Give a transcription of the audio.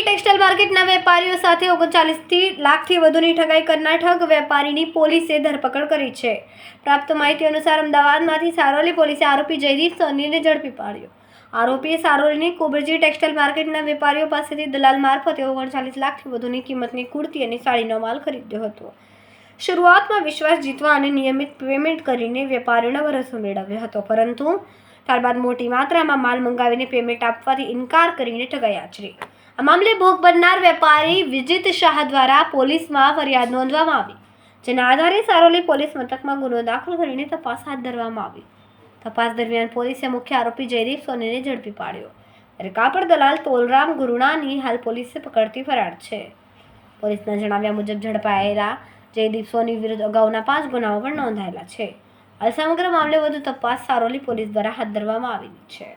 Textile માર્કેટના વેપારીઓ સાથે 39 લાખથી વધુની ઠગાઈ કરનાર ઠગ વેપારીની પોલીસે ધરપકડ કરી છે. પ્રાપ્ત માહિતી અનુસાર અમદાવાદમાંથી સારોલી પોલીસે આરોપી જયદીપ સોનીને ઝડપી પાડ્યો. આરોપીએ સારોલીની કુબરજી ટેક્સટાઇલ માર્કેટના વેપારીઓ પાસેથી દલાલ મારફતે 39 લાખથી વધુની કિંમતની કુર્તી અને સાડીનો માલ ખરીદ્યો હતો. શરૂઆતમાં વિશ્વાસ જીતવા અને નિયમિત પેમેન્ટ કરીને વેપારીઓનો ભરોસો મેળવ્યો હતો, પરંતુ ત્યારબાદ મોટી માત્રામાં માલ મંગાવીને પેમેન્ટ આપવાથી ઇનકાર કરીને ઠગાઈ આચરી. આ મામલે ભોગ બનનાર વેપારી વિજિત શાહ દ્વારા પોલીસમાં ફરિયાદ નોંધવામાં આવી, જેના આધારે સારોલી પોલીસ મથકમાં ગુનો દાખલ કરીને તપાસ હાથ ધરવામાં આવી. તપાસ દરમિયાન પોલીસે મુખ્ય આરોપી જયદીપ સોનીને ઝડપી પાડ્યો, ત્યારે કાપડ દલાલ તોલરામ ગુરુણાની હાલ પોલીસે પકડતી ફરાર છે. પોલીસના જણાવ્યા મુજબ ઝડપાયેલા જયદીપ સોની વિરુદ્ધ અગાઉના 5 ગુનાઓ પણ નોંધાયેલા છે. આ સમગ્ર મામલે વધુ તપાસ સારોલી પોલીસ દ્વારા હાથ ધરવામાં આવેલી છે.